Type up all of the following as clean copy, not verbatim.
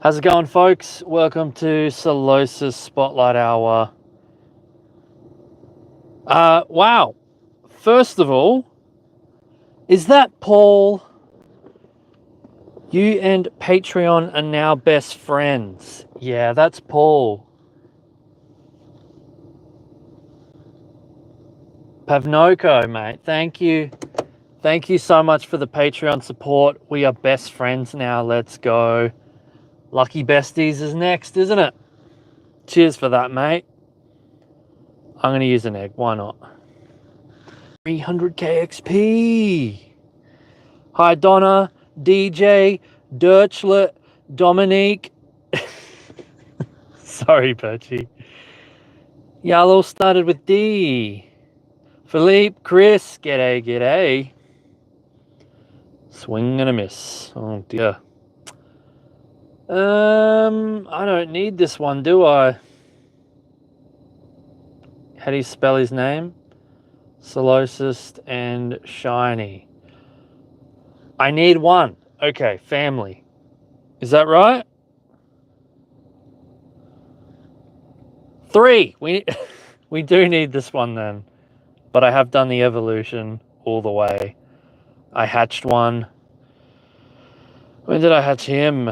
How's it going, folks? Welcome to Solosis Spotlight Hour. Wow. First of all, is that Paul? You and Patreon are now best friends. Yeah, that's Paul. Pavnoko, mate. Thank you. Thank you so much for the Patreon support. We are best friends now. Let's go. Lucky Besties is next, isn't it? Cheers for that, mate. I'm going to use an egg. Why not? 300k XP. Hi, Donna, DJ, Dirchlet, Dominique. Sorry, Perchy. Y'all all started with D. Philippe, Chris, g'day, g'day. Swing and a miss. Oh, dear. I don't need this one, do I? How do you spell his name? Solosis and Shiny. I need one. Okay, family. Is that right? 3. We do need this one then. But I have done the evolution all the way. I hatched one. When did I hatch him?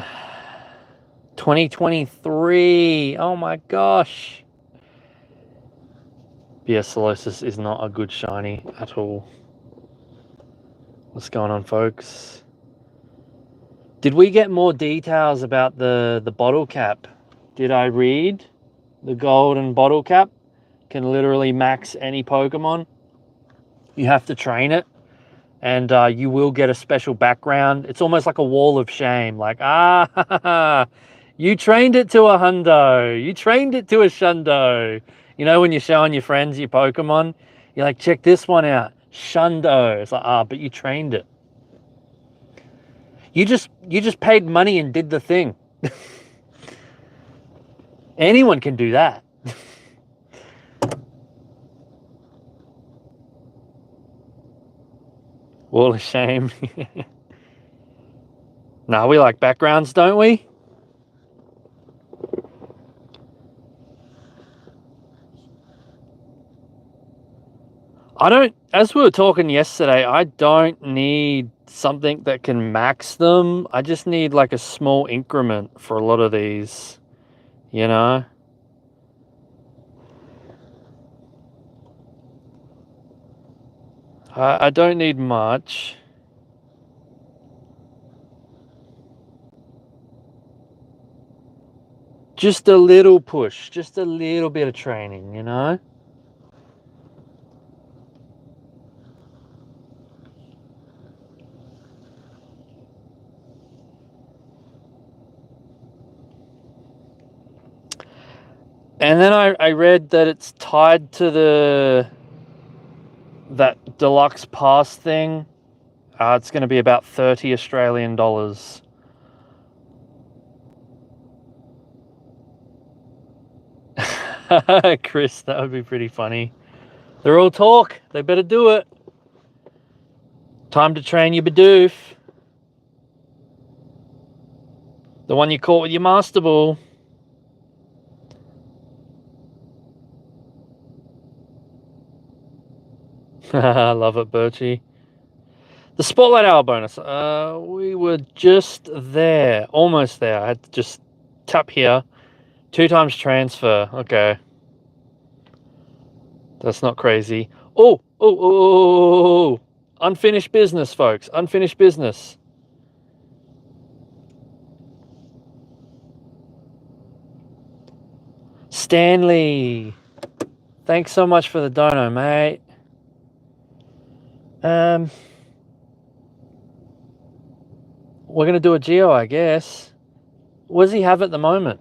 2023. Oh my gosh. Yes, Solosis is not a good shiny at all. What's going on, folks? Did we get more details about the bottle cap? Did I read? The golden bottle cap can literally max any Pokemon. You have to train it, and you will get a special background. It's almost like a wall of shame. Like, you trained it to a Hundo. You trained it to a Shundo. You know, when you're showing your friends your Pokemon, you're like, check this one out. Shundo. It's like, but you trained it. You just paid money and did the thing. Anyone can do that. Wall of shame. Nah, we like backgrounds, don't we? As we were talking yesterday, I don't need something that can max them. I just need like a small increment for a lot of these, you know? I don't need much. Just a little push, just a little bit of training, you know? And then I read that it's tied to that deluxe pass thing. It's going to be about 30 Australian dollars. Chris, that would be pretty funny. They're all talk. They better do it. Time to train your Bidoof. The one you caught with your Master Ball. I love it, Birchie. The Spotlight Hour bonus. We were just there. Almost there. I had to just tap here. 2 times transfer. Okay. That's not crazy. Oh. Unfinished business, folks. Unfinished business. Stanley. Thanks so much for the dono, mate. We're going to do a Geo, I guess. What does he have at the moment?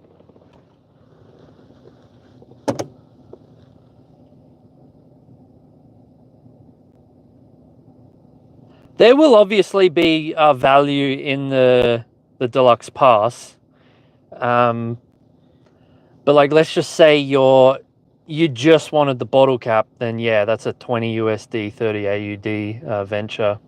There will obviously be value in the deluxe pass. But like, let's just say you just wanted the bottle cap, then yeah, that's a 20 USD, 30 AUD venture.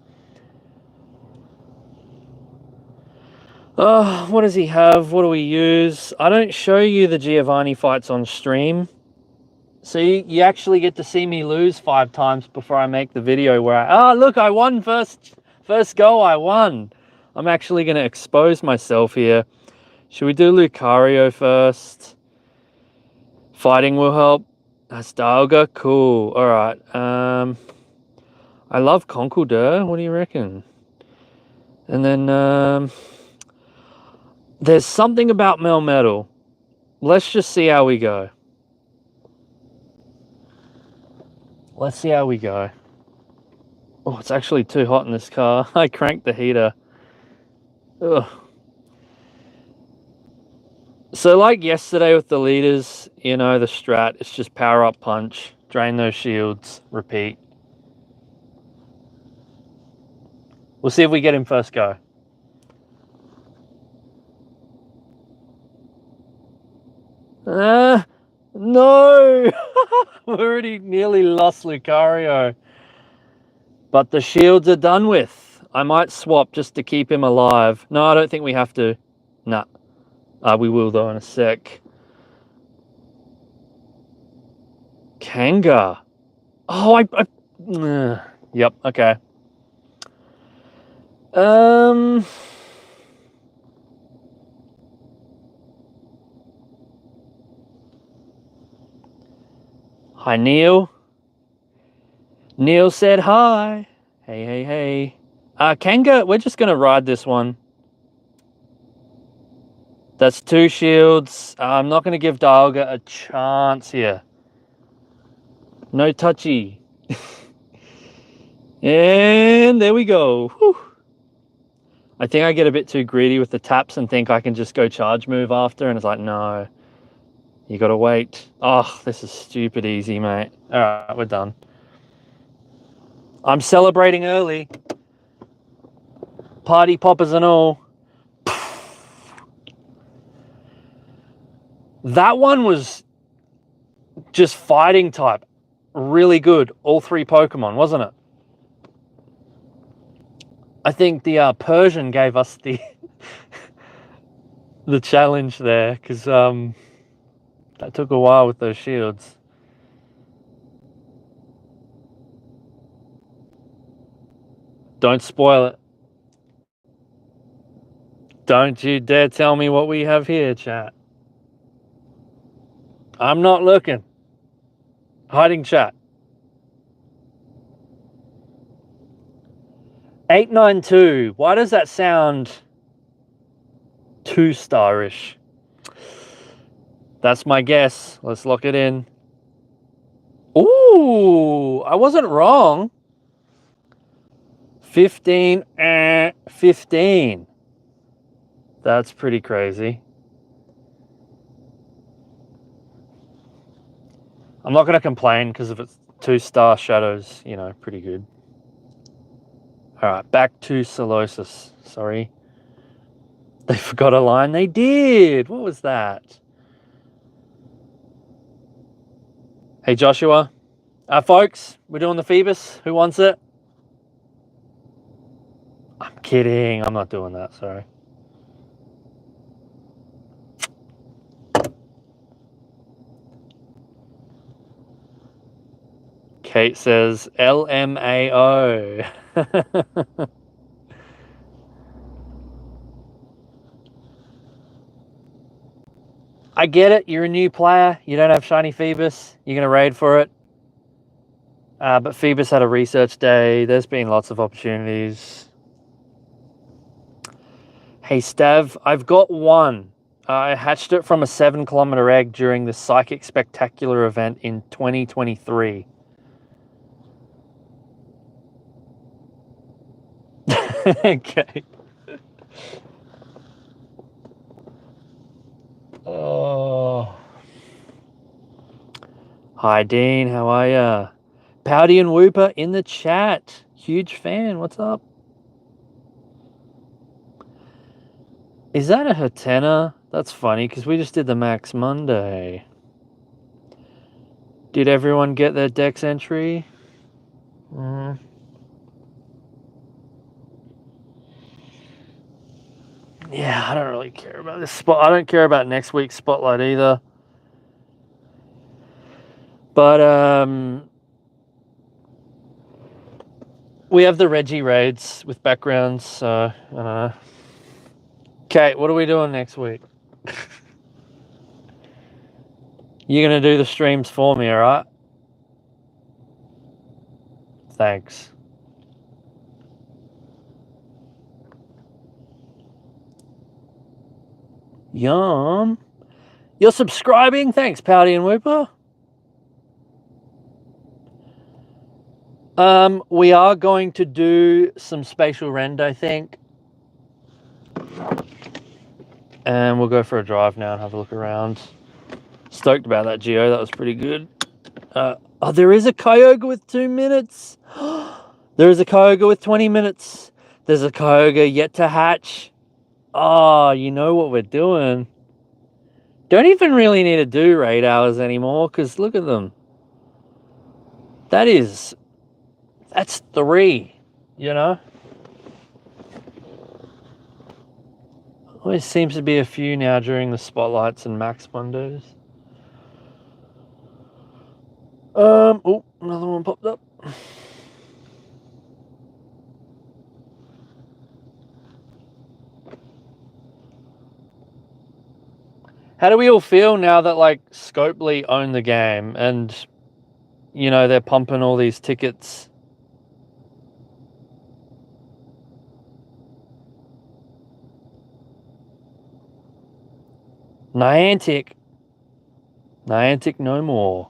What does he have? What do we use? I don't show you the Giovanni fights on stream. So you actually get to see me lose 5 times before I make the video where look, I won first go, I won. I'm actually going to expose myself here. Should we do Lucario first? Fighting will help. Astalga, cool. All right. I love Conkeldurr. What do you reckon? And then there's something about Melmetal. Let's just see how we go. Let's see how we go. Oh, it's actually too hot in this car. I cranked the heater. Ugh. So like yesterday with the leaders, you know, the strat, it's just power up punch, drain those shields, repeat. We'll see if we get him first go. No! We already nearly lost Lucario. But the shields are done with. I might swap just to keep him alive. No, I don't think we have to. Nah. We will though in a sec. Kanga. Oh, yep, okay. Hi, Neil. Neil said hi. Hey, hey, hey. Kanga, we're just going to ride this one. That's 2 shields. I'm not going to give Dialga a chance here. No touchy. And there we go. Whew. I think I get a bit too greedy with the taps and think I can just go charge move after. And it's like, no. You got to wait. Oh, this is stupid easy, mate. All right, we're done. I'm celebrating early. Party poppers and all. That one was just fighting type. Really good. All 3 Pokemon, wasn't it? I think the Persian gave us the the challenge there because that took a while with those shields. Don't spoil it. Don't you dare tell me what we have here, chat. I'm not looking. Hiding chat. 892. Why does that sound 2-star-ish? That's my guess. Let's lock it in. Ooh, I wasn't wrong. 15. 15. That's pretty crazy. I'm not going to complain because if it's 2-star shadows, you know, pretty good. All right, back to Solosis. Sorry. They forgot a line. They did. What was that? Hey, Joshua. Folks, we're doing the Phoebus. Who wants it? I'm kidding. I'm not doing that. Sorry. Kate says LMAO. I get it. You're a new player. You don't have shiny Phoebus. You're going to raid for it. But Phoebus had a research day. There's been lots of opportunities. Hey, Stav, I've got one. I hatched it from a 7-kilometer egg during the Psychic Spectacular event in 2023. Okay. Oh. Hi, Dean. How are ya? Powdy and Whooper in the chat. Huge fan. What's up? Is that a Hatena? That's funny because we just did the Max Monday. Did everyone get their Dex entry? Yeah, I don't really care about this spot. I don't care about next week's spotlight either. But we have the Reggie raids with backgrounds, so I don't know. Okay, what are we doing next week? You're gonna do the streams for me, alright? Thanks. Yum. You're subscribing? Thanks, Pouty and Whooper. We are going to do some spatial rend, I think. And we'll go for a drive now and have a look around. Stoked about that Geo, that was pretty good. Oh, there is a Kyogre with 2 minutes. There is a Kyogre with 20 minutes. There's a Kyogre yet to hatch. Oh, you know what we're doing. Don't even really need to do raid hours anymore, because look at them. That's 3, you know? Always seems to be a few now during the spotlights and max windows. Oh, another one popped up. How do we all feel now that like Scopely own the game and you know they're pumping all these tickets? Niantic no more.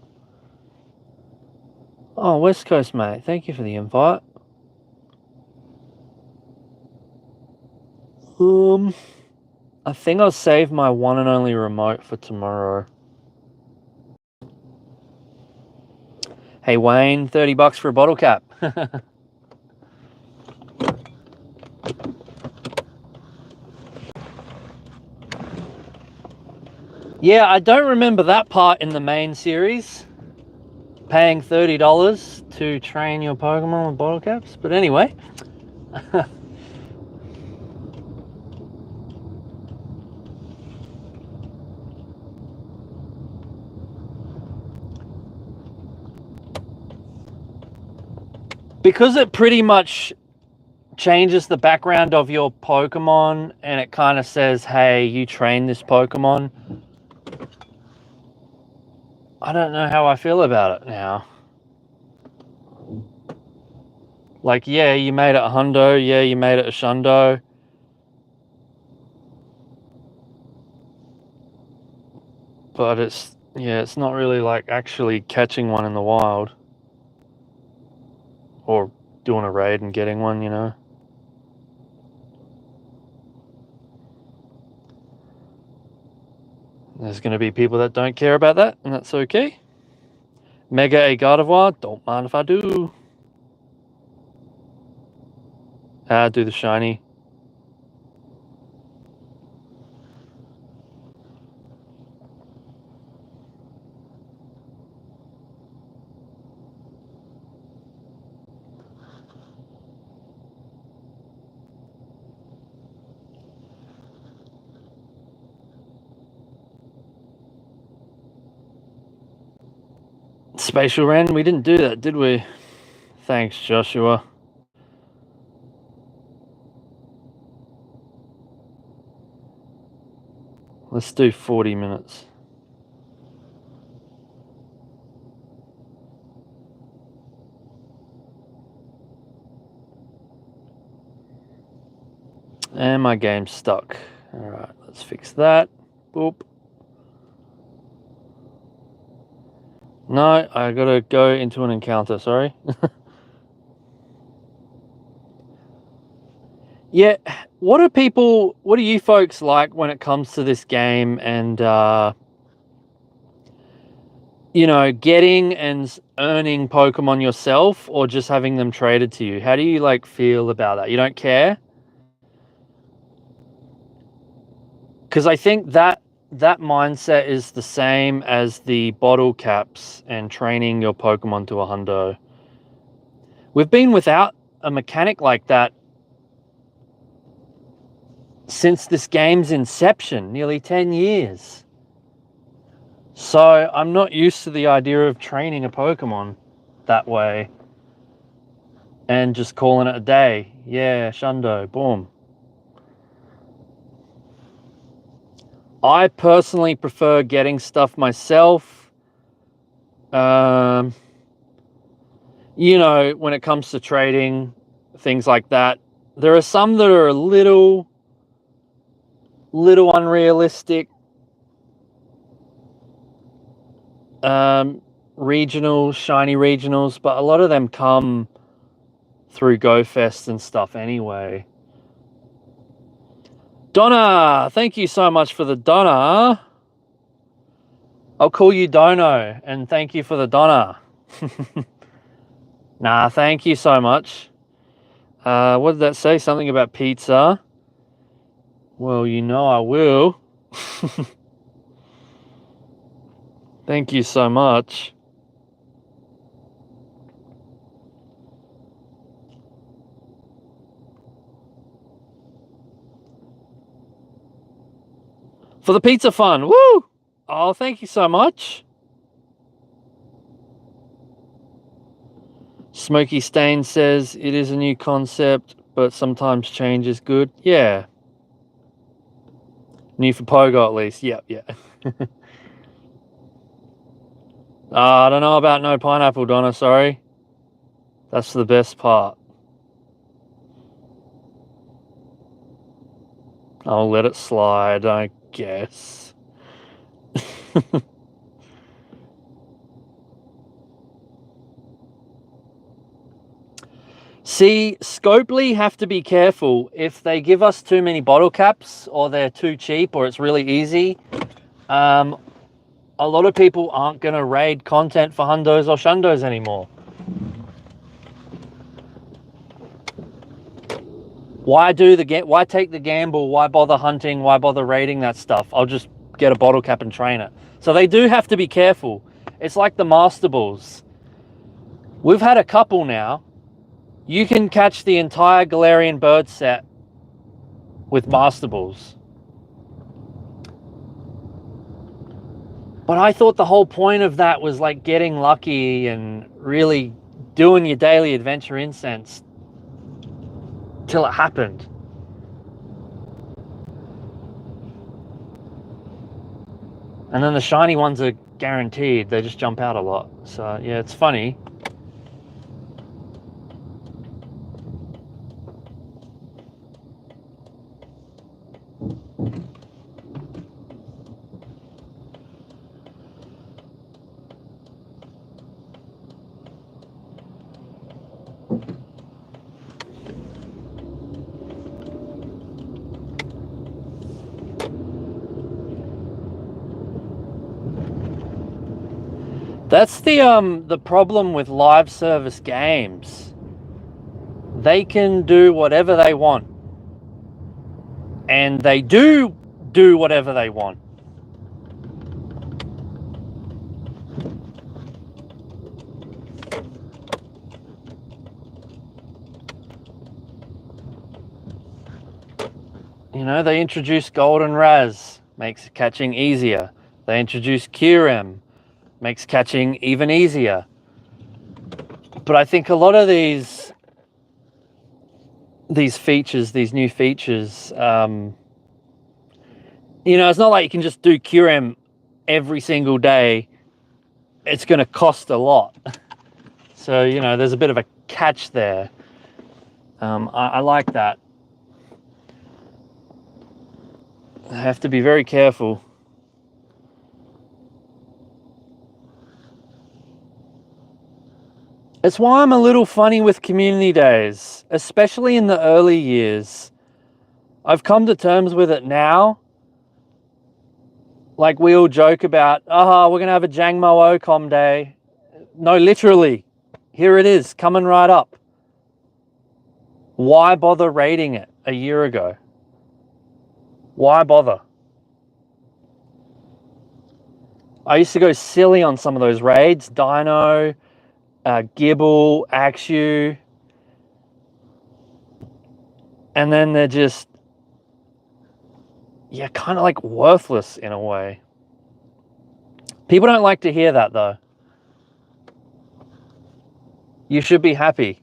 Oh, West Coast mate, thank you for the invite. I think I'll save my one and only remote for tomorrow. Hey Wayne, $30 for a bottle cap. Yeah, I don't remember that part in the main series. Paying $30 to train your Pokemon with bottle caps. But anyway. Because it pretty much changes the background of your Pokemon and it kind of says, hey, you train this Pokemon. I don't know how I feel about it now. Like, yeah, you made it a Hundo. Yeah, you made it a Shundo. But it's not really like actually catching one in the wild. Or doing a raid and getting one, you know. There's going to be people that don't care about that, and that's okay. Mega a Gardevoir, don't mind if I do. Do the shiny. Spatial Rend, we didn't do that, did we? Thanks, Joshua. Let's do 40 minutes. And my game's stuck. Alright, let's fix that. Boop. No, I gotta go into an encounter, sorry. Yeah, what do you folks like when it comes to this game and, you know, getting and earning Pokemon yourself or just having them traded to you? How do you, like, feel about that? You don't care? Because I think that mindset is the same as the bottle caps and training your Pokemon to a Hundo. We've been without a mechanic like that since this game's inception, nearly 10 years. So I'm not used to the idea of training a Pokemon that way and just calling it a day. Yeah, Shundo, boom. I personally prefer getting stuff myself. You know, when it comes to trading, things like that. There are some that are a little unrealistic. Regional, shiny regionals, but a lot of them come through GoFest and stuff anyway. Donna, thank you so much for the Donna. I'll call you Dono, and thank you for the Donna. Nah, thank you so much. What did that say? Something about pizza? Well, you know I will. Thank you so much. For the pizza fun, woo! Oh, thank you so much. Smoky Stain says it is a new concept, but sometimes change is good. Yeah. New for Pogo at least. Yep, yeah. I don't know about no pineapple, Donna, sorry. That's the best part. I'll let it slide, I guess. See, Scopely have to be careful. If they give us too many bottle caps, or they're too cheap, or it's really easy, a lot of people aren't going to raid content for Hundos or Shundos anymore. Why take the gamble? Why bother hunting? Why bother raiding that stuff? I'll just get a bottle cap and train it. So they do have to be careful. It's like the Master Balls. We've had a couple now. You can catch the entire Galarian bird set with Master Balls. But I thought the whole point of that was like getting lucky and really doing your daily adventure incense till it happened. And then the shiny ones are guaranteed. They just jump out a lot. So yeah, it's funny. That's the problem with live service games. They can do whatever they want. And they do whatever they want. You know, they introduced Golden Raz, makes catching easier. They introduced QRM, makes catching even easier. But I think a lot of these features, these new features, you know, it's not like you can just do QRM every single day. It's going to cost a lot. So, you know, there's a bit of a catch there. I like that. I have to be very careful. It's why I'm a little funny with community days, especially in the early years. I've come to terms with it now. Like we all joke about, we're going to have a Jangmo Ocom day. No, literally, here it is, coming right up. Why bother raiding it a year ago? Why bother? I used to go silly on some of those raids. Dino, Gibble, Axew. And then they're just yeah, kind of like worthless in a way. People don't like to hear that though. You should be happy.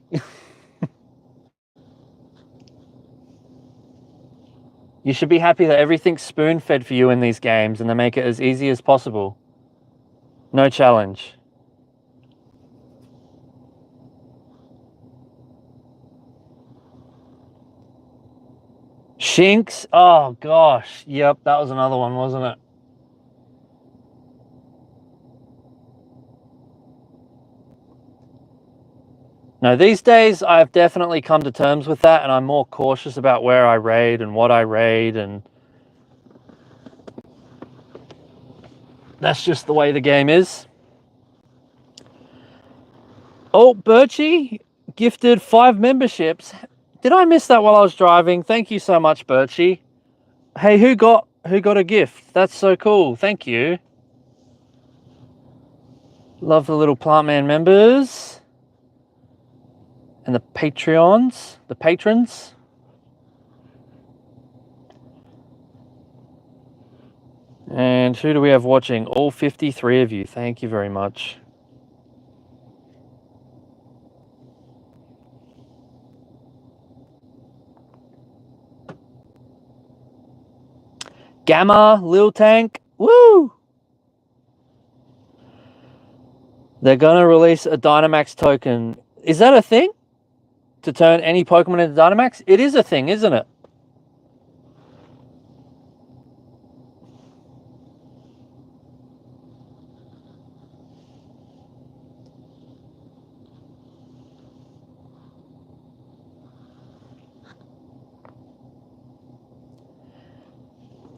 You should be happy that everything's spoon-fed for you in these games and they make it as easy as possible. No challenge. Shinx? Oh gosh. Yep, that was another one, wasn't it? No, these days I've definitely come to terms with that and I'm more cautious about where I raid and what I raid, and that's just the way the game is. Oh, Birchie gifted 5 memberships. Did I miss that while I was driving? Thank you so much, Birchie. Hey, who got a gift? That's so cool. Thank you. Love the little Plantman members. And the Patreons, the patrons. And who do we have watching? All 53 of you. Thank you very much. Gamma, Lil Tank, woo! They're gonna release a Dynamax token. Is that a thing? To turn any Pokemon into Dynamax? It is a thing, isn't it?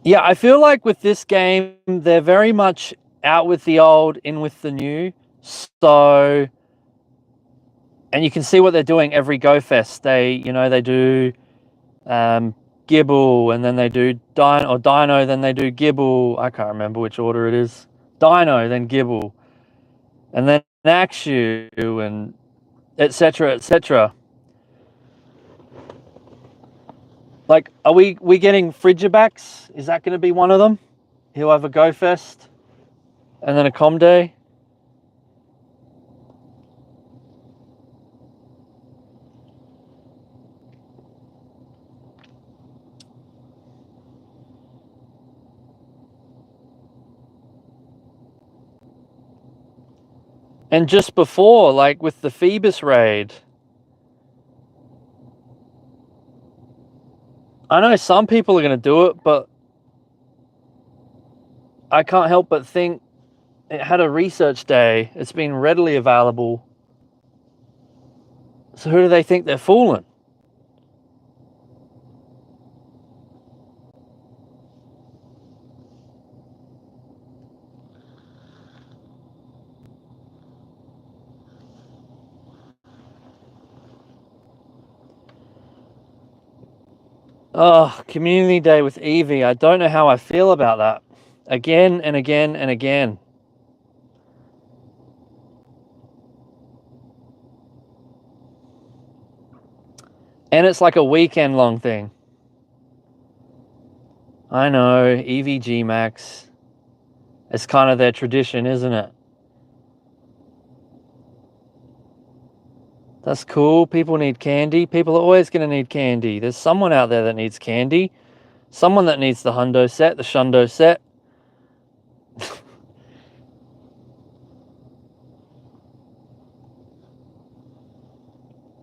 Yeah, I feel like with this game, they're very much out with the old, in with the new. So, and you can see what they're doing every Go Fest. They do Gibble, and then they do Dino, then they do Gibble. I can't remember which order it is. Dino, then Gibble, and then Axew, and etc. etc. Like, are we getting Frigibacks? Is that going to be one of them? He'll have a Go Fest and then a Com Day. And just before, like with the Phoebus raid, I know some people are going to do it, but I can't help but think it had a research day. It's been readily available. So who do they think they're fooling? Oh, community day with Eevee. I don't know how I feel about that. Again and again and again. And it's like a weekend long thing. I know, EVG Max. It's kind of their tradition, isn't it? That's cool. People need candy. People are always going to need candy. There's someone out there that needs candy. Someone that needs the Hundo set, the Shundo set.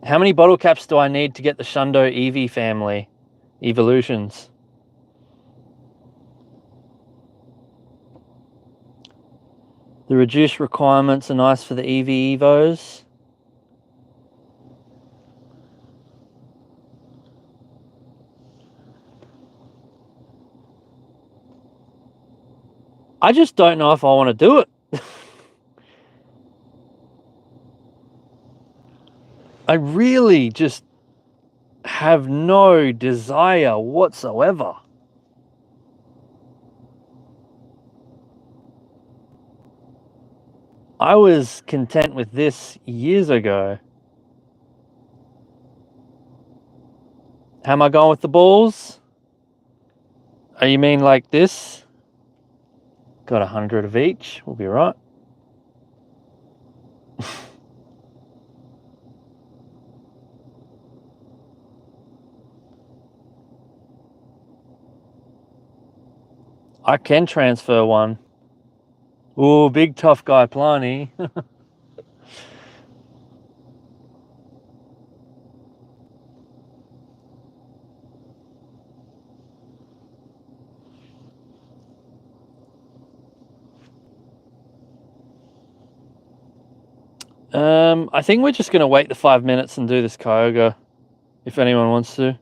How many bottle caps do I need to get the Shundo Eevee family evolutions? The reduced requirements are nice for the Eevee Evos. I just don't know if I want to do it. I really just have no desire whatsoever. I was content with this years ago. How am I going with the balls? Oh, you mean like this? Got 100 of each. We'll be right. I can transfer one. Ooh, big tough guy Plani. I think we're just going to wait the 5 minutes and do this Kyogre, if anyone wants to.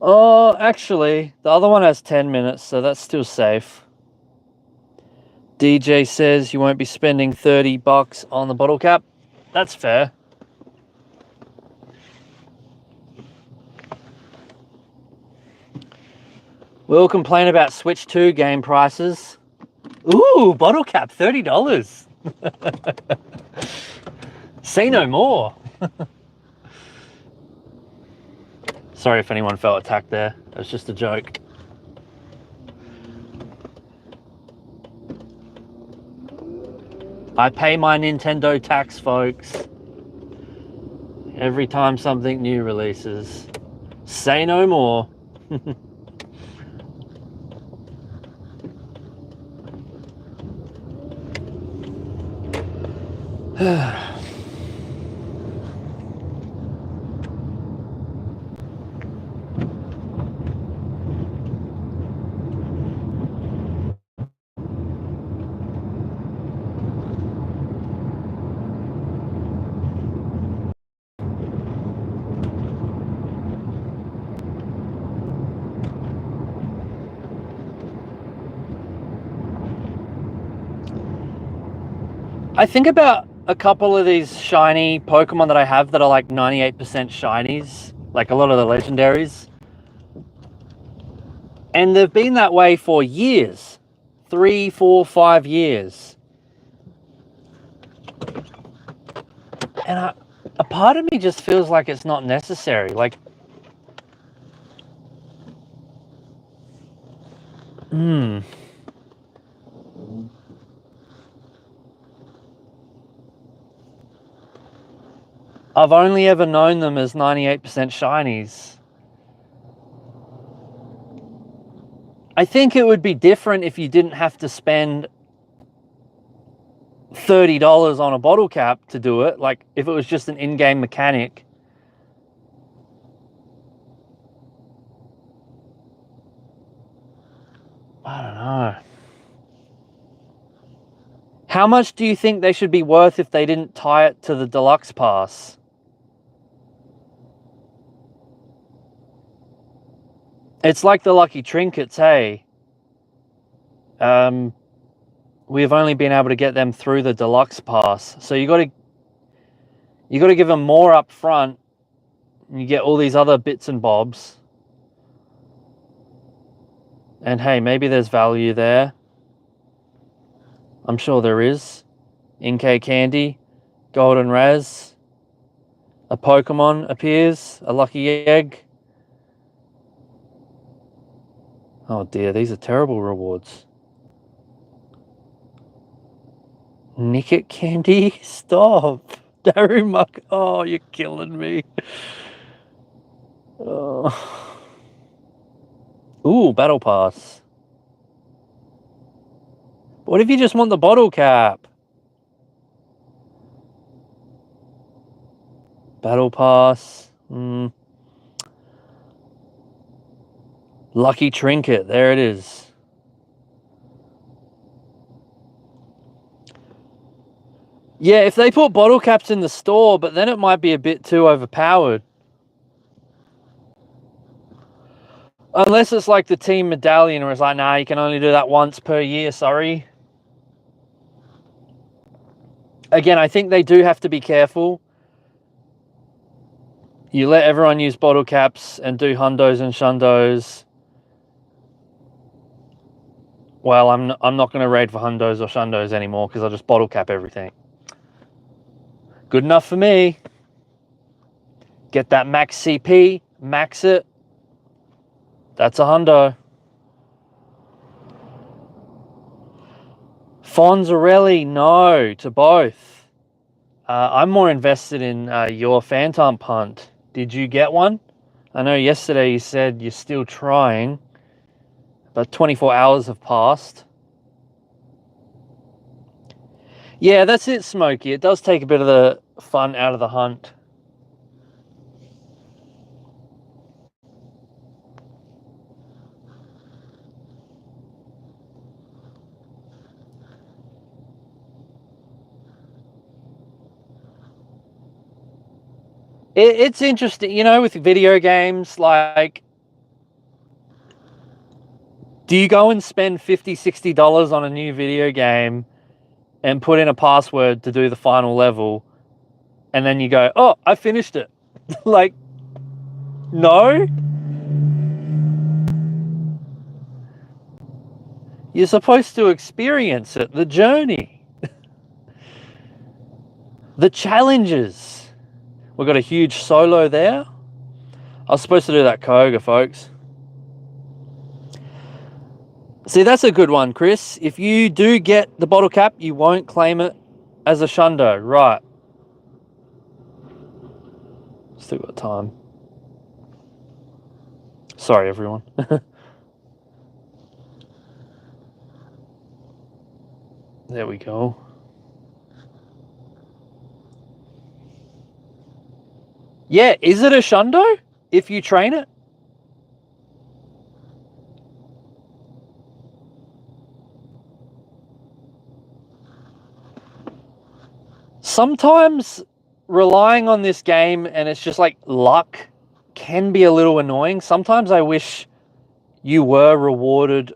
Oh, actually, the other one has 10 minutes, so that's still safe. DJ says you won't be spending $30 on the bottle cap. That's fair. We'll complain about Switch 2 game prices. Ooh, bottle cap, $30. Say no more. Sorry if anyone felt attacked there. It was just a joke. I pay my Nintendo tax, folks. Every time something new releases. Say no more. I think about a couple of these shiny Pokemon that I have that are like 98% shinies, like a lot of the legendaries. And they've been that way for years. 3, 4, 5 years. And a part of me just feels like it's not necessary. Like, I've only ever known them as 98% shinies. I think it would be different if you didn't have to spend $30 on a bottle cap to do it. Like, if it was just an in-game mechanic. I don't know. How much do you think they should be worth if they didn't tie it to the deluxe pass? It's like the lucky trinkets, hey? We've only been able to get them through the deluxe pass. So you got to give them more up front. And you get all these other bits and bobs. And hey, maybe there's value there. I'm sure there is. Inkay candy, golden raz, a Pokemon appears, a lucky egg. Oh dear, these are terrible rewards. Nicket candy? Stop. Darumuk. Oh, you're killing me. Oh. Ooh, battle pass. What if you just want the bottle cap? Battle pass. Lucky trinket. There it is. Yeah, if they put bottle caps in the store, but then it might be a bit too overpowered. Unless it's like the team medallion where it's like, nah, you can only do that once per year, sorry. Again, I think they do have to be careful. You let everyone use bottle caps and do hundos and shundos. Well, I'm not going to raid for hundos or shundos anymore because I'll just bottle cap everything. Good enough for me. Get that max CP, max it. That's a hundo. Fonzarelli, no to both. I'm more invested in your Phantom punt. Did you get one? I know yesterday you said you're still trying, but 24 hours have passed. Yeah, that's it, Smokey. It does take a bit of the fun out of the hunt. It's interesting, you know, with video games, like, do you go and spend $50, $60 on a new video game and put in a password to do the final level, and then you go, oh, I finished it? Like, no? You're supposed to experience it, the journey, the challenges. We've got a huge solo there. I was supposed to do that Kyogre, folks. See, that's a good one, Chris. If you do get the bottle cap, you won't claim it as a shundo. Right. Still got time. Sorry, everyone. There we go. Yeah, is it a shundo if you train it? Sometimes relying on this game and it's just like luck can be a little annoying. Sometimes I wish you were rewarded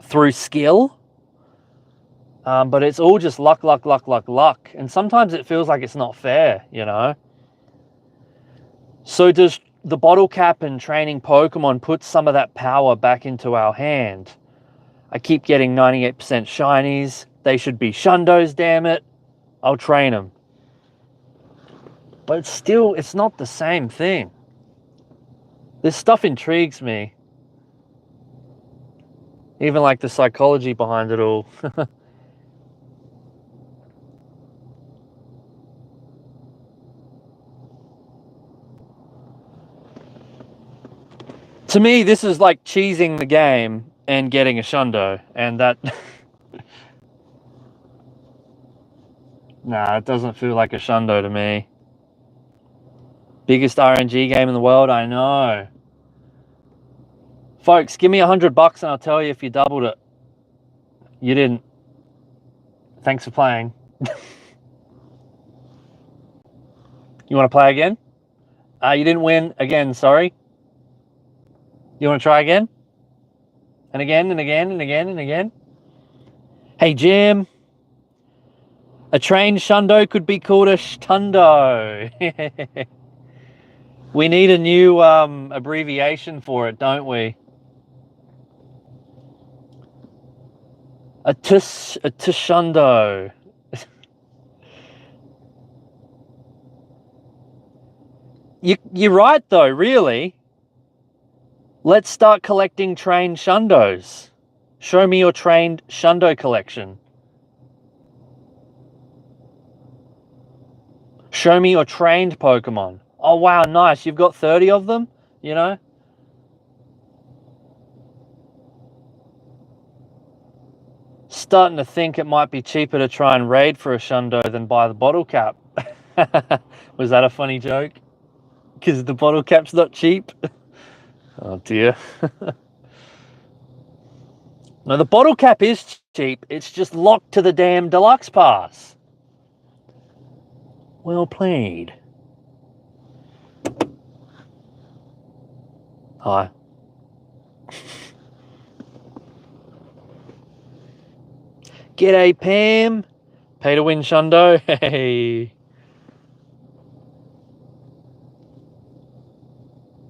through skill, but it's all just luck, luck, luck, luck, luck. And sometimes it feels like it's not fair, you know? So does the bottle cap and training Pokemon put some of that power back into our hand? I keep getting 98% shinies. They should be shundos, damn it. I'll train them. But still, it's not the same thing. This stuff intrigues me. Even like the psychology behind it all. To me, this is like cheesing the game and getting a shundo. And that... Nah, it doesn't feel like a shundo to me. Biggest RNG game in the world, I know. Folks, give me $100 and I'll tell you if you doubled it. You didn't. Thanks for playing. You want to play again? You didn't win again, sorry. You want to try again? And again, and again, and again, and again? Hey, Jim. A trained shundo could be called a shtundo. We need a new abbreviation for it, don't we? A tushundo. You're right, though, really. Let's start collecting trained shundos. Show me your trained shundo collection. Show me your trained Pokemon. Oh, wow, nice. You've got 30 of them, you know? Starting to think it might be cheaper to try and raid for a shundo than buy the bottle cap. Was that a funny joke? Because the bottle cap's not cheap? Oh, dear. No, the bottle cap is cheap. It's just locked to the damn deluxe pass. Well played. Hi. G'day, Pam. Pay to win shundo. Hey.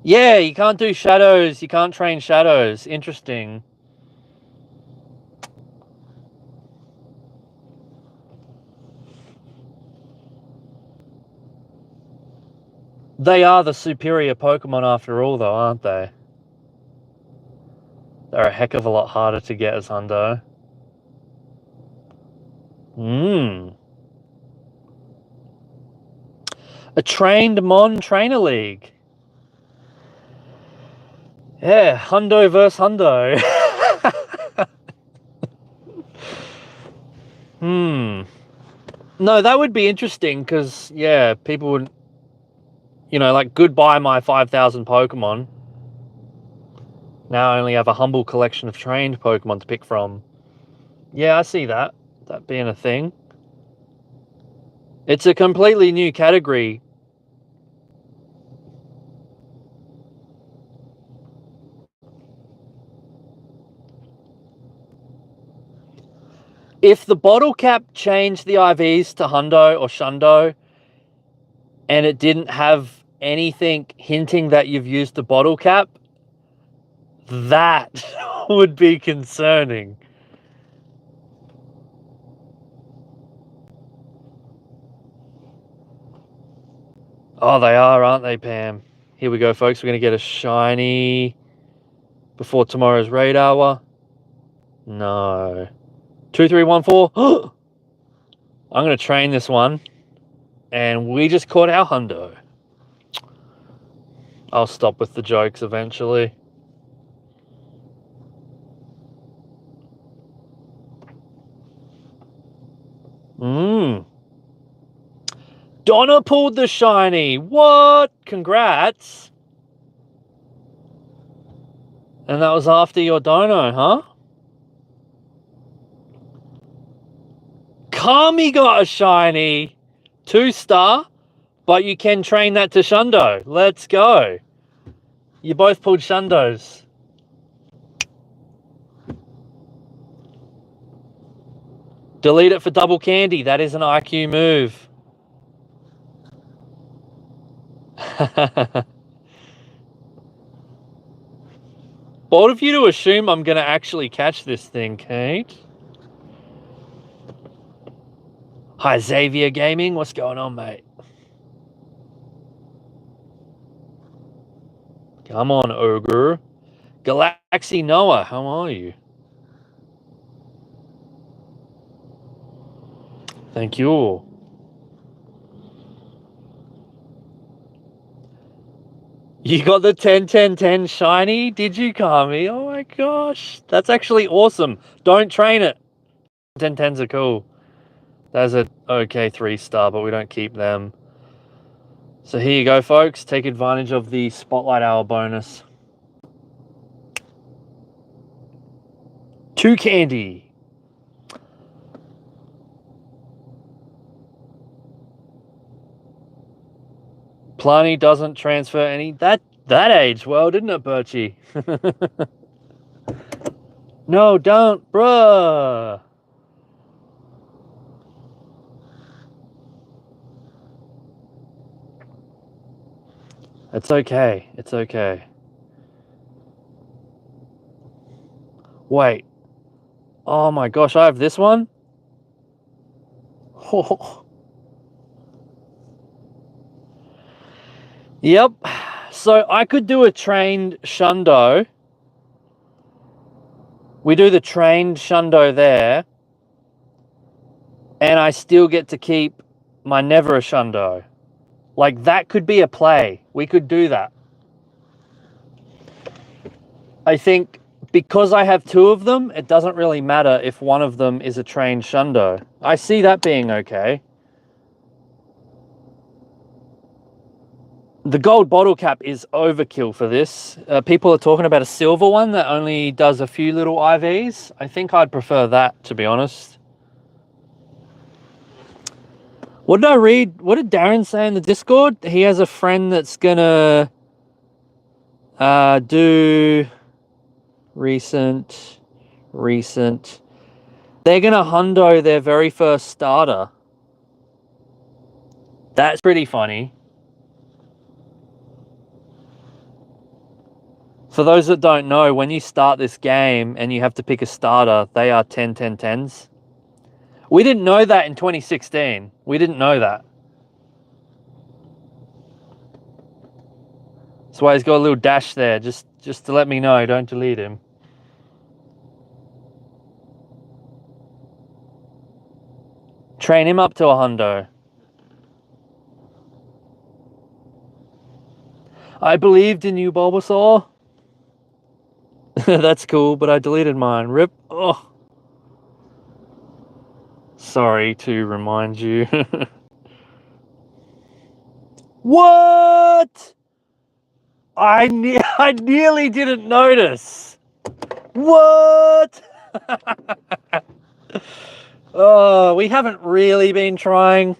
Yeah, you can't do shadows. You can't train shadows. Interesting. They are the superior Pokemon after all, though, aren't they? They're a heck of a lot harder to get as Hundo. A trained Mon Trainer League. Yeah, Hundo versus Hundo. No, that would be interesting because, yeah, people would, you know, like, goodbye my 5,000 Pokemon. Now I only have a humble collection of trained Pokemon to pick from. Yeah, I see that. That being a thing. It's a completely new category. If the bottle cap changed the IVs to Hundo or Shundo and it didn't have anything hinting that you've used the bottle cap, that would be concerning. Oh, they are, aren't they, Pam? Here we go, folks. We're going to get a shiny before tomorrow's raid hour. No. 2314. I'm going to train this one. And we just caught our Hundo. I'll stop with the jokes eventually. Dono pulled the shiny. What? Congrats. And that was after your Dono, huh? Kami got a shiny. 2-star. But you can train that to Shundo. Let's go. You both pulled Shundos. Delete it for double candy. That is an IQ move. Bold of you to assume I'm going to actually catch this thing, Kate. Hi, Xavier Gaming. What's going on, mate? Come on, Ogre. Galaxy Noah, how are you? Thank you. You got the 10-10-10 shiny, did you, Kami? Oh my gosh. That's actually awesome. Don't train it. 10-10s are cool. That's a okay 3-star, but we don't keep them. So here you go, folks. Take advantage of the Spotlight Hour bonus. 2 candy. Planty doesn't transfer any. That aged well, didn't it, Birchie? No, don't, bruh. It's okay. It's okay. Wait. Oh my gosh, I have this one? Oh. Yep. So I could do a trained Shundo. We do the trained Shundo there. And I still get to keep my never a Shundo. Like, that could be a play. We could do that. I think because I have 2 of them, it doesn't really matter if one of them is a trained Shundo. I see that being okay. The gold bottle cap is overkill for this. People are talking about a silver one that only does a few little IVs. I think I'd prefer that, to be honest. What did I read? What did Darren say in the Discord? He has a friend that's gonna do recent. They're gonna Hundo their very first starter. That's pretty funny. For those that don't know, when you start this game and you have to pick a starter, they are 10-10-10s. We didn't know that in 2016. We didn't know that. That's why he's got a little dash there, just to let me know, don't delete him. Train him up to a hundo. I believed in you, Bulbasaur. That's cool, but I deleted mine. Rip. Oh. Sorry to remind you. What? I nearly didn't notice. What? Oh, we haven't really been trying.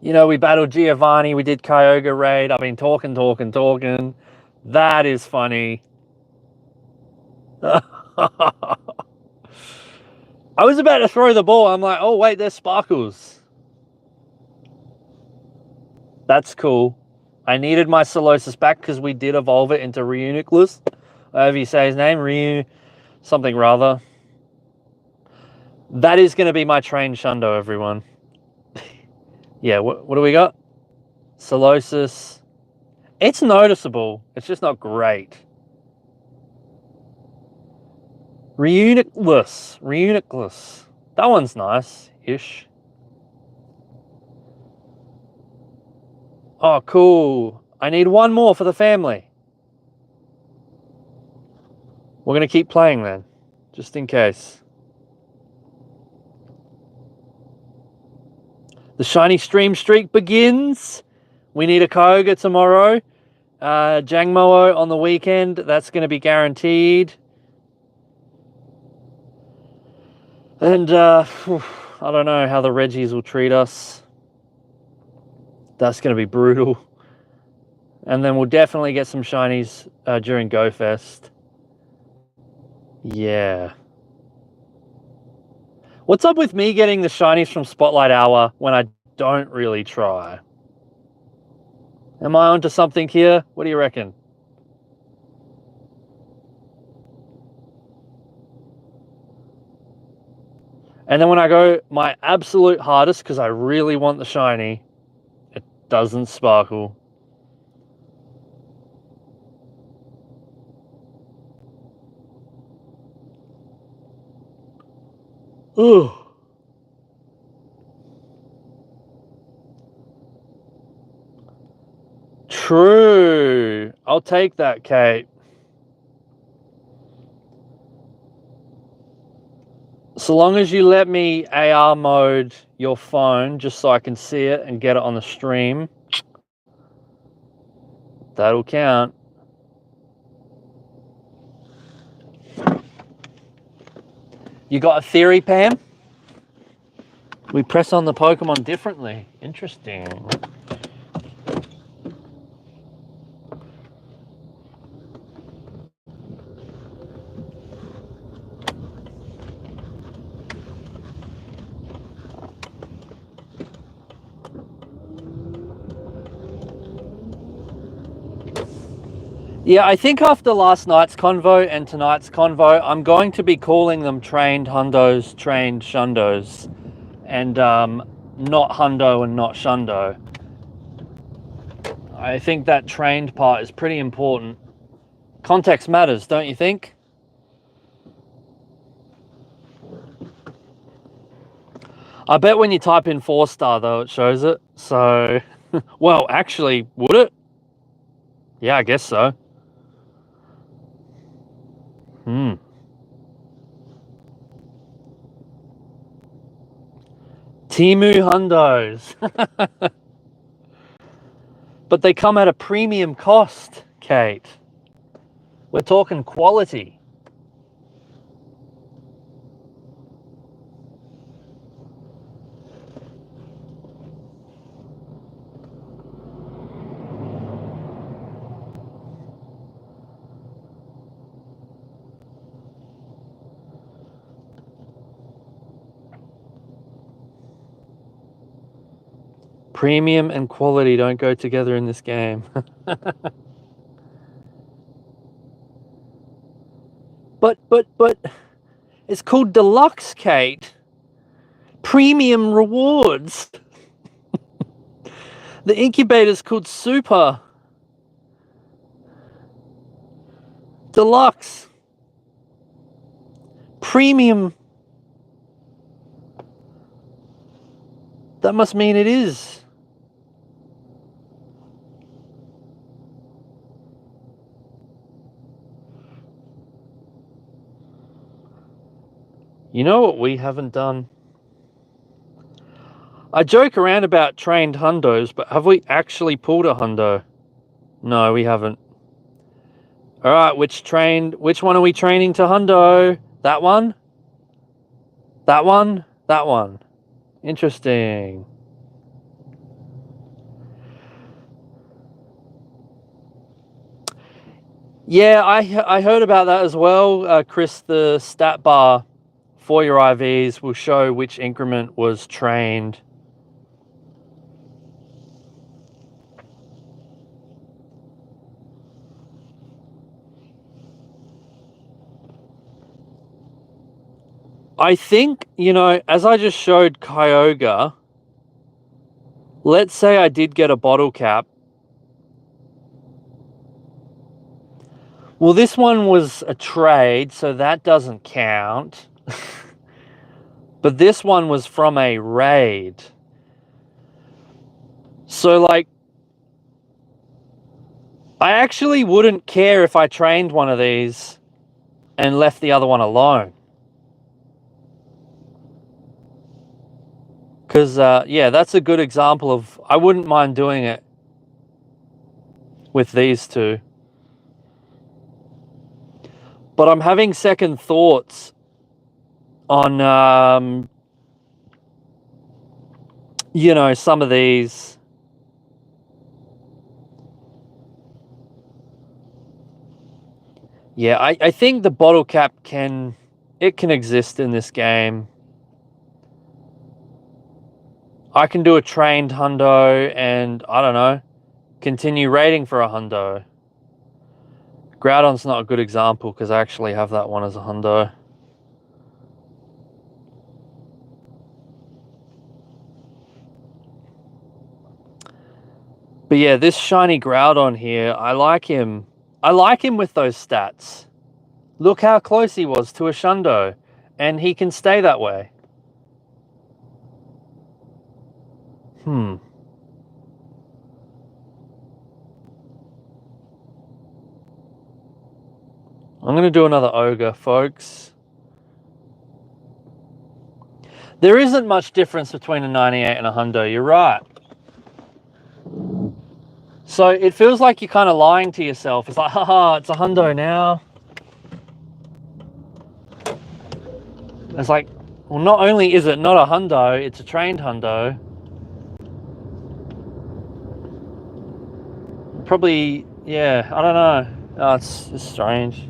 You know, we battled Giovanni, we did Kyogre raid. I've been talking. That is funny. I was about to throw the ball. I'm like, oh, wait, there's Sparkles. That's cool. I needed my Solosis back because we did evolve it into Reuniclus. However you say his name, something rather. That is going to be my trained Shundo, everyone. Yeah, what do we got? Solosis. It's noticeable. It's just not great. Reuniclus. That one's nice-ish. Oh, cool. I need one more for the family. We're going to keep playing then, just in case. The shiny stream streak begins. We need a Kyogre tomorrow. Jangmo on the weekend. That's going to be guaranteed. And I don't know how the Reggies will treat us. That's going to be brutal. And then we'll definitely get some shinies during Go Fest. Yeah. What's up with me getting the shinies from Spotlight Hour when I don't really try? Am I onto something here? What do you reckon? And then when I go my absolute hardest, because I really want the shiny, it doesn't sparkle. Ooh. True. I'll take that, Kate. So long as you let me AR mode your phone just so I can see it and get it on the stream, that'll count. You got a theory, Pam? We press on the Pokemon differently. Interesting. Yeah, I think after last night's convo and tonight's convo, I'm going to be calling them trained Hundos, trained Shundos, and not Hundo and not Shundo. I think that trained part is pretty important. Context matters, don't you think? I bet when you type in 4-star, though, it shows it. So, well, actually, would it? Yeah, I guess so. Timu Hundos. But they come at a premium cost, Kate. We're talking quality. Premium and quality don't go together in this game. But it's called Deluxe, Kate. Premium rewards. The incubator's called Super. Deluxe. Premium. That must mean it is. You know what we haven't done? I joke around about trained hundos, but have we actually pulled a hundo? No, we haven't. All right, which one are we training to hundo? That one? That one? That one. Interesting. Yeah, I heard about that as well, Chris. The stat bar for your IVs will show which increment was trained. I think, you know, as I just showed Kyogre, let's say I did get a bottle cap. Well, this one was a trade, so that doesn't count. But this one was from a raid. So, like, I actually wouldn't care if I trained one of these and left the other one alone. Because, yeah, that's a good example of, I wouldn't mind doing it with these two. But I'm having second thoughts on, you know, some of these. Yeah, I think the bottle cap can exist in this game. I can do a trained hundo and, I don't know, continue raiding for a hundo. Groudon's not a good example because I actually have that one as a hundo. But yeah, this shiny Groudon here, I like him. I like him with those stats. Look how close he was to a shundo, and he can stay that way. I'm going to do another ogre, folks. There isn't much difference between a 98 and a hundo, you're right. So it feels like you're kind of lying to yourself. It's like, haha, it's a hundo now. It's like, well, not only is it not a hundo, it's a trained hundo. Probably, yeah, I don't know. Oh, it's strange.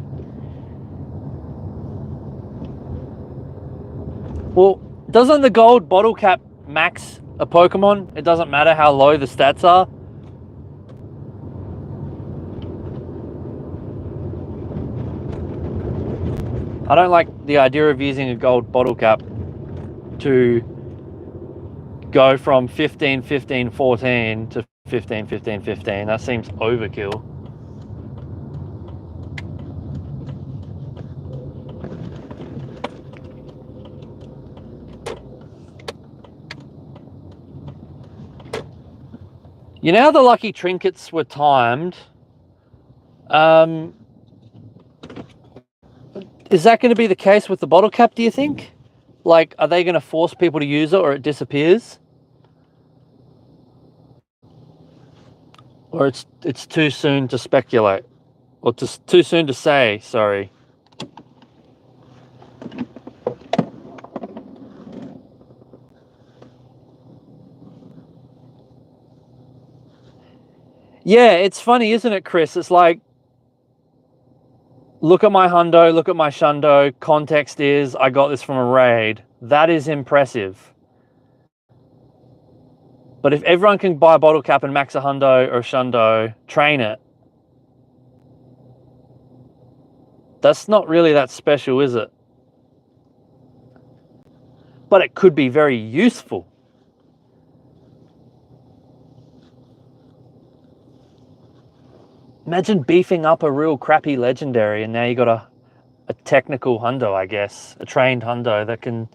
Well, doesn't the gold bottle cap max a Pokemon? It doesn't matter how low the stats are. I don't like the idea of using a gold bottle cap to go from 15, 15, 14 to 15, 15, 15. That seems overkill. You know how the lucky trinkets were timed? Is that going to be the case with the bottle cap, do you think? Like, are they going to force people to use it or it disappears? Or it's too soon to speculate? Or just too soon to say, sorry. Yeah, it's funny, isn't it, Chris? It's like, look at my hundo, look at my shundo. Context is, I got this from a raid. That is impressive. But if everyone can buy a bottle cap and max a hundo or a shundo, train it, that's not really that special, is it? But it could be very useful. Imagine beefing up a real crappy legendary and now you got a technical hundo, I guess. A trained hundo that can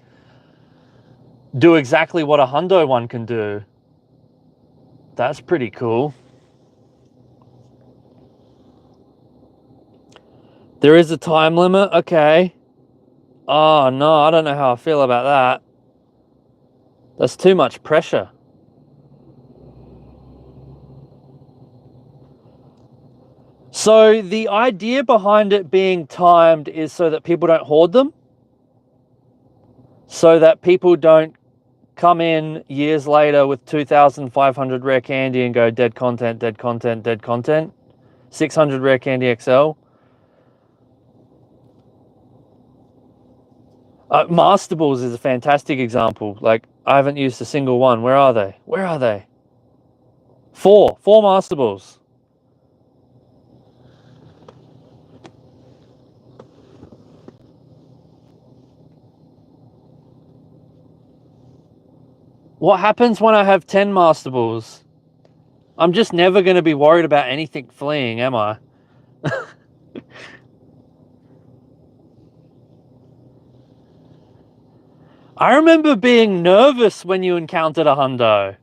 do exactly what a Hundo one can do. That's pretty cool. There is a time limit? Okay. Oh, no, I don't know how I feel about that. That's too much pressure. So the idea behind it being timed is so that people don't hoard them? So that people don't come in years later with 2,500 rare candy and go dead content, dead content, dead content? 600 rare candy XL? Mastables is a fantastic example. Like, I haven't used a single one. Where are they? Where are they? Four Mastables. What happens when I have 10 Mastables? I'm just never going to be worried about anything fleeing, am I? I remember being nervous when you encountered a Hundo.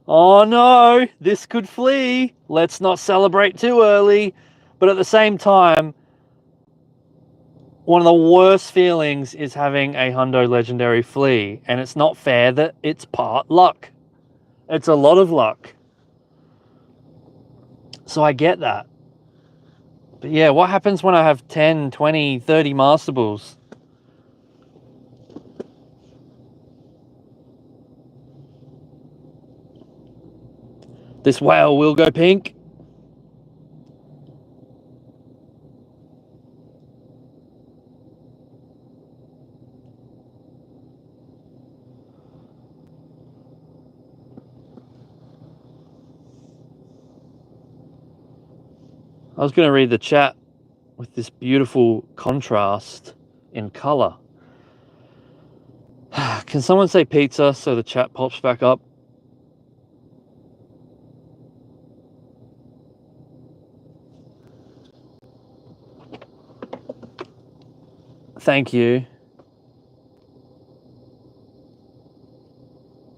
Oh no, this could flee. Let's not celebrate too early. But at the same time, one of the worst feelings is having a Hundo legendary flee. And it's not fair that it's part luck. It's a lot of luck. So I get that. But yeah, what happens when I have 10, 20, 30 Mastables? This whale will go pink. I was going to read the chat with this beautiful contrast in color. Can someone say pizza so the chat pops back up? Thank you.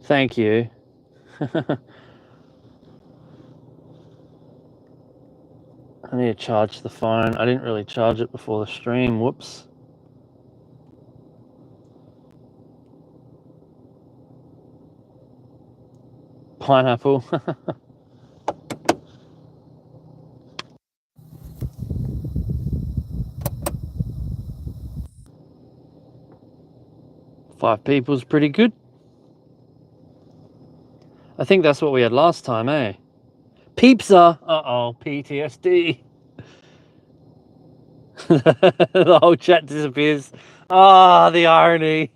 Thank you. I need to charge the phone. I didn't really charge it before the stream. Whoops. Pineapple. Five people's pretty good. I think that's what we had last time, eh? Pizza. Uh-oh, PTSD. The whole chat disappears. Ah, the irony.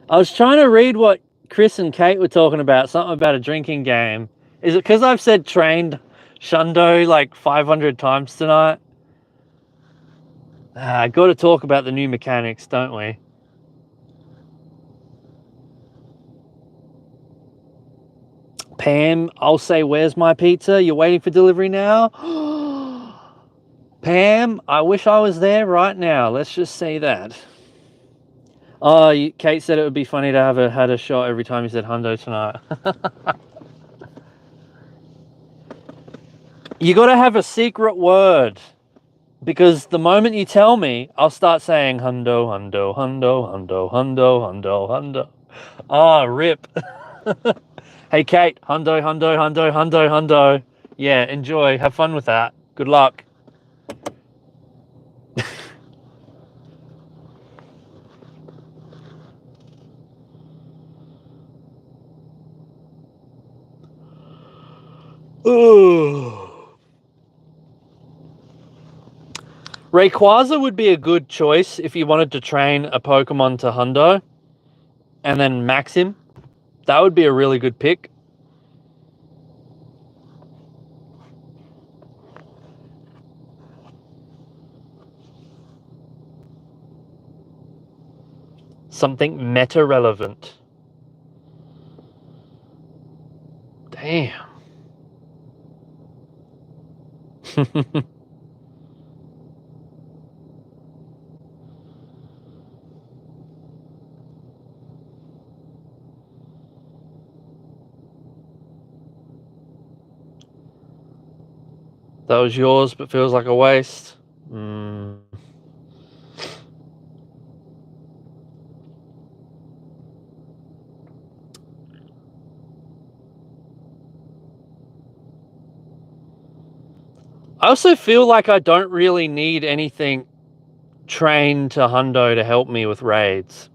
I was trying to read what Chris and Kate were talking about, something about a drinking game. Is it because I've said trained shundo like 500 times tonight? Got to talk about the new mechanics, don't we? Pam, I'll say, where's my pizza? You're waiting for delivery now? Pam, I wish I was there right now. Let's just say that. Oh, Kate said it would be funny to have had a shot every time you said Hundo tonight. You got to have a secret word. Because the moment you tell me, I'll start saying Hundo, Hundo, Hundo, Hundo, Hundo, Hundo, Hundo. Ah, rip. Hey, Kate, Hundo, Hundo, Hundo, Hundo, Hundo. Yeah, enjoy. Have fun with that. Good luck. Ooh. Rayquaza would be a good choice if you wanted to train a Pokemon to Hundo and then max him. That would be a really good pick. Something meta relevant. Damn. That was yours, but feels like a waste. Mm. I also feel like I don't really need anything trained to Hundo to help me with raids.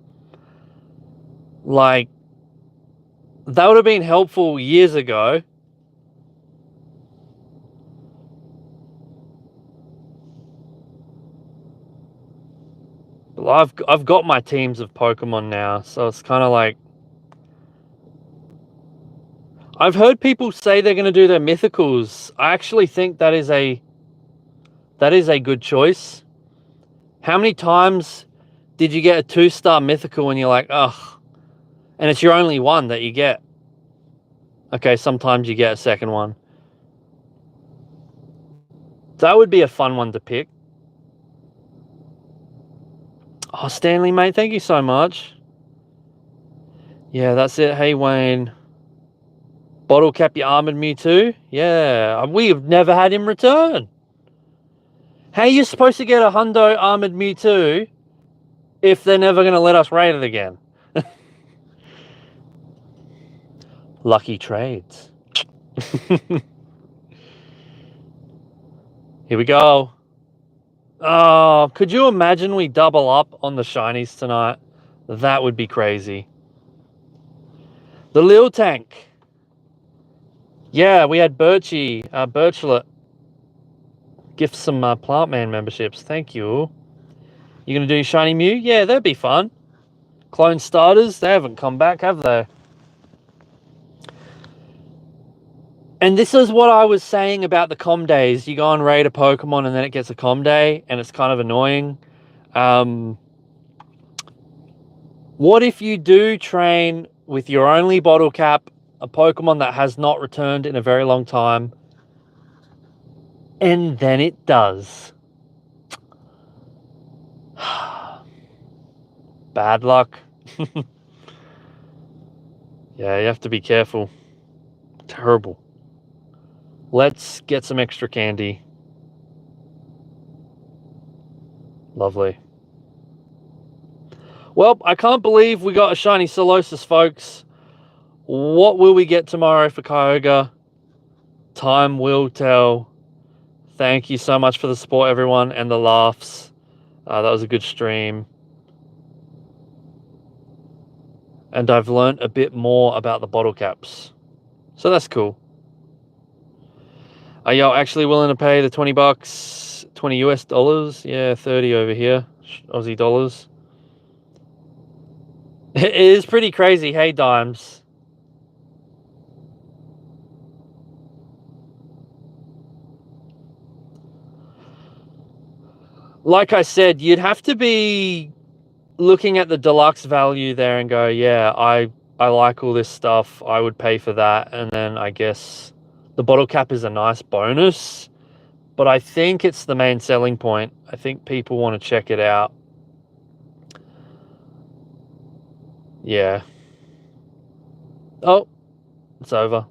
Like, that would have been helpful years ago. But I've got my teams of Pokemon now, so it's kind of like... I've heard people say they're going to do their mythicals. I actually think that is a good choice. How many times did you get a 2-star mythical and you're like, ugh, and it's your only one that you get? Okay, sometimes you get a second one. That would be a fun one to pick. Oh, Stanley, mate, thank you so much. Yeah, that's it. Hey, Wayne. Bottle cap your Armored Mewtwo? Yeah, we've never had him return. How are you supposed to get a Hundo Armored Mewtwo if they're never going to let us raid it again? Lucky trades. Here we go. Oh, could you imagine we double up on the shinies tonight? That would be crazy. The Lil Tank. Yeah, we had Birchie, Birchlet. Gift some Plantman memberships. Thank you. You going to do Shiny Mew? Yeah, that'd be fun. Clone starters, they haven't come back, have they? And this is what I was saying about the com days. You go and raid a Pokemon and then it gets a com day, and it's kind of annoying. What if you do train with your only bottle cap, a Pokemon that has not returned in a very long time, and then it does? Bad luck. Yeah, you have to be careful. Terrible. Let's get some extra candy. Lovely. Well, I can't believe we got a shiny Solosis, folks. What will we get tomorrow for Kyogre? Time will tell. Thank you so much for the support, everyone, and the laughs. That was a good stream. And I've learned a bit more about the bottle caps. So that's cool. Are y'all actually willing to pay the 20 bucks, 20 US dollars? Yeah, 30 over here, Aussie dollars. It is pretty crazy, hey, Dimes. Like I said, you'd have to be looking at the deluxe value there and go, yeah, I like all this stuff. I would pay for that. And then I guess the bottle cap is a nice bonus, but I think it's the main selling point. I think people want to check it out. Yeah. Oh, it's over.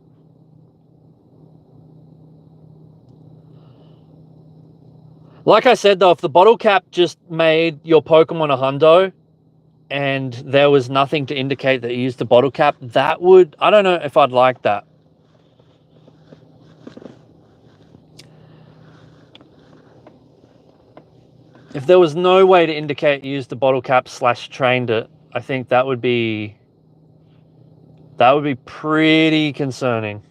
Like I said, though, if the bottle cap just made your Pokemon a Hundo and there was nothing to indicate that you used the bottle cap, that would... I don't know if I'd like that. If there was no way to indicate you used the bottle cap / trained it, I think that would be pretty concerning.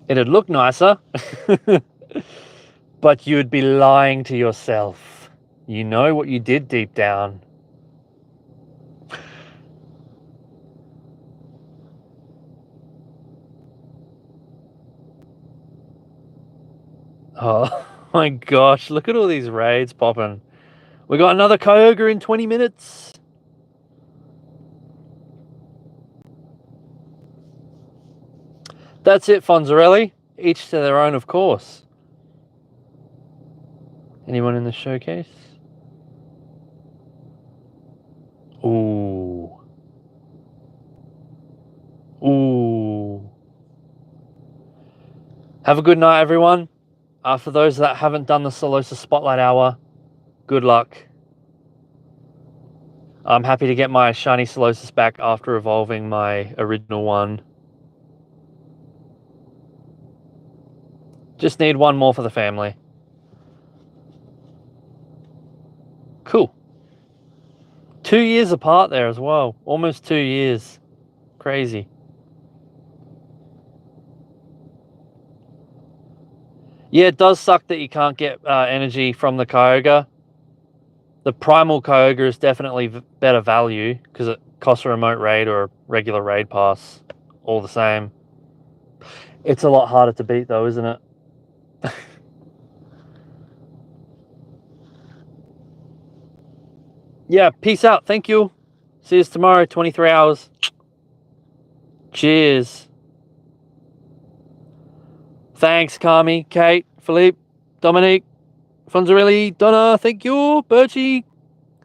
It'd look nicer, but you'd be lying to yourself. You know what you did deep down. Oh my gosh, look at all these raids popping. We got another Kyogre in 20 minutes. That's it, Fonzarelli. Each to their own, of course. Anyone in the showcase? Ooh. Ooh. Have a good night, everyone. For those that haven't done the Solosis Spotlight Hour, good luck. I'm happy to get my shiny Solosis back after evolving my original one. Just need one more for the family. Cool. 2 years apart there as well. Almost 2 years. Crazy. Yeah, it does suck that you can't get energy from the Kyogre. The primal Kyogre is definitely better value because it costs a remote raid or a regular raid pass. All the same. It's a lot harder to beat though, isn't it? Yeah, peace out. Thank you. See you tomorrow, 23 hours. Cheers. Thanks, Kami, Kate, Philippe, Dominique, Fonzarelli, Donna, thank you, Birchie.